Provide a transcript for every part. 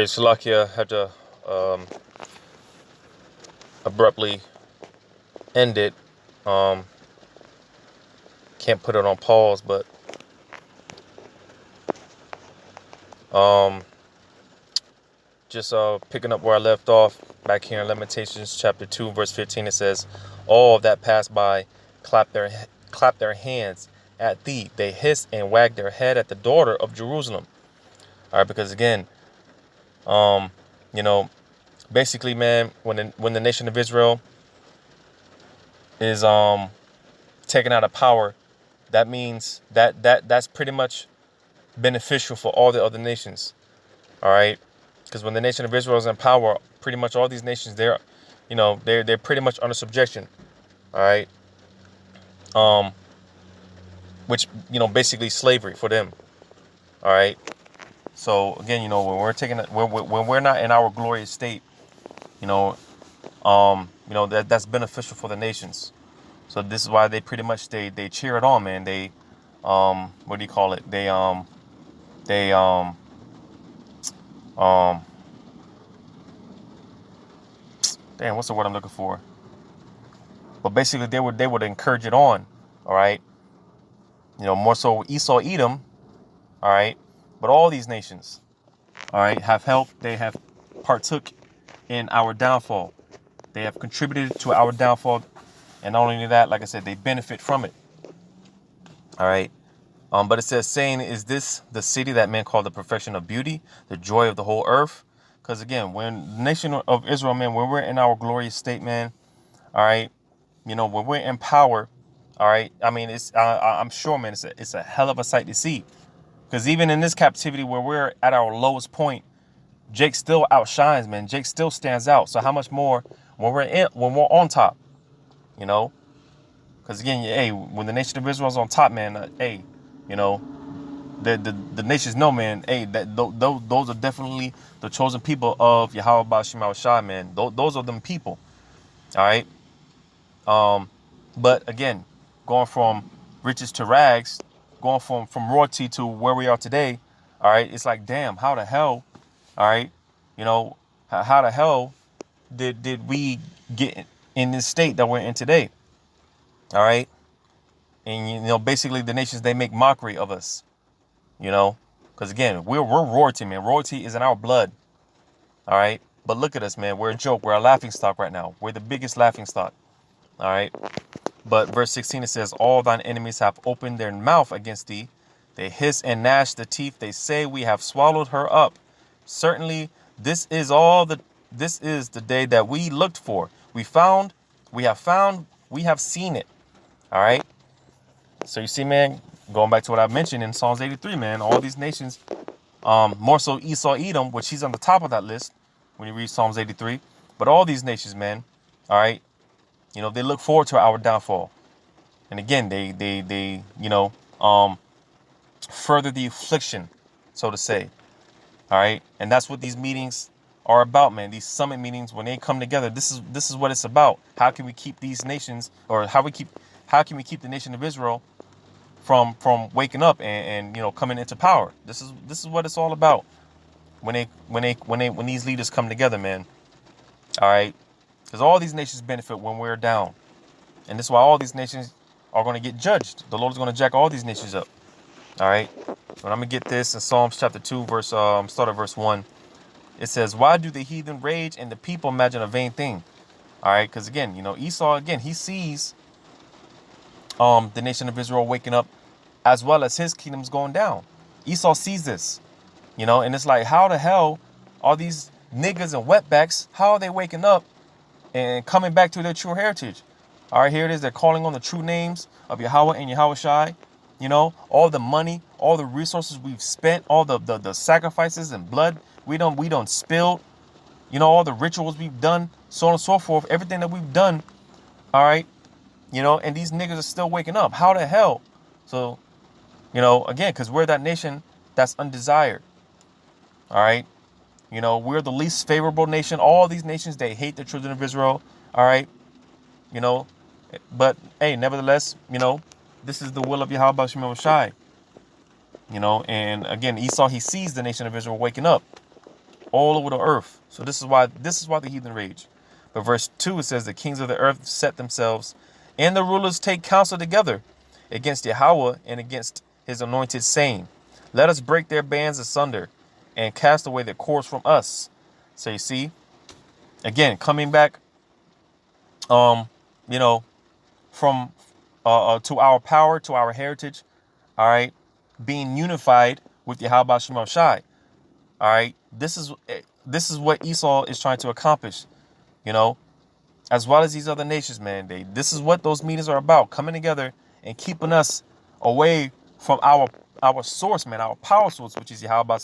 Salakia had to um, abruptly end it. Um, can't put it on pause, but um, just picking up where I left off back here in Lamentations chapter 2, verse 15. It says, "All that pass by clap their hands at thee. They hiss and wag their head at the daughter of Jerusalem." All right, because again, um, you know, basically, man, when the nation of Israel is taken out of power, that means that's pretty much beneficial for all the other nations. All right, because when the nation of Israel is in power, pretty much all these nations they're pretty much under subjection. All right, um, which basically slavery for them. All right, so again, when we're not in our glorious state, you know, that's beneficial for the nations. So this is why they pretty much they cheer it on, man. They what do you call it? They um damn, what's the word I'm looking for? But basically they would encourage it on, all right? More so Esau, Edom, all right? But all these nations, all right, have helped, they have partook in our downfall. They have contributed to our downfall, and not only that, like I said, they benefit from it. All right. But it says, saying, is this the city that men call the perfection of beauty, the joy of the whole earth? Because again, when the nation of Israel, man, when we're in our glorious state, man, all right, when we're in power, all right, I mean, I'm sure, man, it's a hell of a sight to see. Because even in this captivity where we're at our lowest point, Jake still outshines, man. Jake still stands out. So how much more when we're on top, you know? Because again, hey, when the nation of Israel is on top, man, hey, you know, the nations know, man, hey, those are definitely the chosen people of Yahweh Bashim Shai, man. Those are them people. All right. But again, going from riches to rags, going from royalty to where we are today, all right, it's like, damn, how the hell, all right, how the hell did we get in this state that we're in today? All right. And basically the nations, they make mockery of us, because again, we're royalty, man. Royalty is in our blood. All right. But look at us, man. We're a joke. We're a laughing stock right now. We're the biggest laughing stock. All right. But verse 16, it says, all thine enemies have opened their mouth against thee. They hiss and gnash the teeth. They say, we have swallowed her up. Certainly, this is the day that we looked for. We have seen it. All right. So you see, man, going back to what I mentioned in Psalms 83, man, all these nations, more so Esau, Edom, which he's on the top of that list when you read Psalms 83. But all these nations, man, all right, they look forward to our downfall. And again, they further the affliction, so to say. All right. And that's what these meetings are about, man. These summit meetings, when they come together, this is what it's about. How can we keep these nations, or how can we keep the nation of Israel from waking up and coming into power? This is what it's all about when these leaders come together, man. All right. Because all these nations benefit when we're down. And this is why all these nations are going to get judged. The Lord is going to jack all these nations up. All right. But I'm going to get this in Psalms chapter 2, start at verse 1. It says, why do the heathen rage and the people imagine a vain thing? All right. Because again, Esau, again, he sees the nation of Israel waking up as well as his kingdom's going down. Esau sees this, and it's like, how the hell are these niggas and wetbacks, how are they waking up and coming back to their true heritage? All right, here it is. They're calling on the true names of Yahweh and Yahweh Shai. All the money, all the resources we've spent, all the sacrifices and blood we don't spilled, all the rituals we've done, so on and so forth, everything that we've done. All right, and these niggas are still waking up. How the hell? So, again, because we're that nation that's undesired. All right. We're the least favorable nation. All these nations, they hate the children of Israel. All right. But hey, nevertheless, this is the will of Yahweh Shemel Shai. And again, Esau, he sees the nation of Israel waking up. all over the earth. So this is why the heathen rage. But verse 2, it says, the kings of the earth set themselves, and the rulers take counsel together against Yahweh and against his anointed, saying, let us break their bands asunder and cast away their cords from us. So you see, again, coming back, you know, from to our power, to our heritage, all right, being unified with Yahweh Shema Shai. All right, this is what Esau is trying to accomplish, you know, as well as these other nations, man. This is what those meetings are about, coming together and keeping us away from our source, man, our power source, which is Yahweh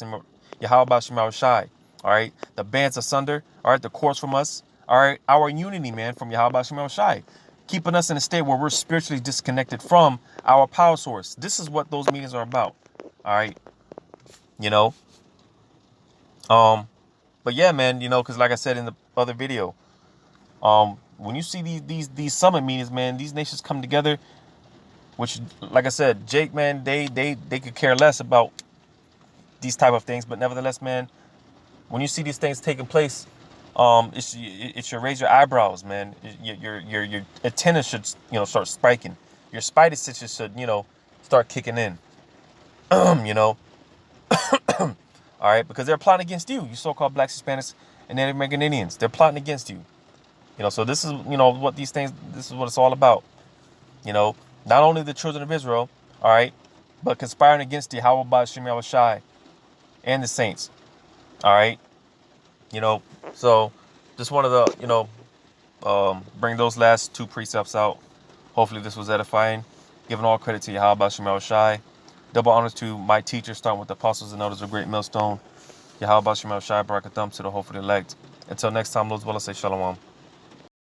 Shema Shai. All right, the bands asunder, all right, the cords from us, all right, our unity, man, from Yahweh Shema Shai, keeping us in a state where we're spiritually disconnected from our power source. This is what those meetings are about. All right, you know. But yeah, man, you know, because like I said in the other video, when you see these summit meetings, man, these nations come together, which, like I said, Jake, man, they could care less about these type of things, but nevertheless, man, when you see these things taking place, it should raise your eyebrows, man. Your antennas should, you know, start spiking. Your spidey senses should, you know, start kicking in. You know, all right, because they're plotting against you, you so-called blacks, Hispanics, and Native American Indians. They're plotting against you. You know, so this is, you know, what these things, this is what it's all about. You know, not only the children of Israel, all right, but conspiring against the Yahweh Shem Shai and the saints. All right, you know, so just wanted to, you know, bring those last two precepts out. Hopefully this was edifying. Giving all credit to Yahweh Shem Shai. Double honors to my teachers, starting with the apostles and elders of Great Millstone. Yahweh Shem Shai, Barakatham to the hopeful elect. Until next time, Lord's will, I say shalom.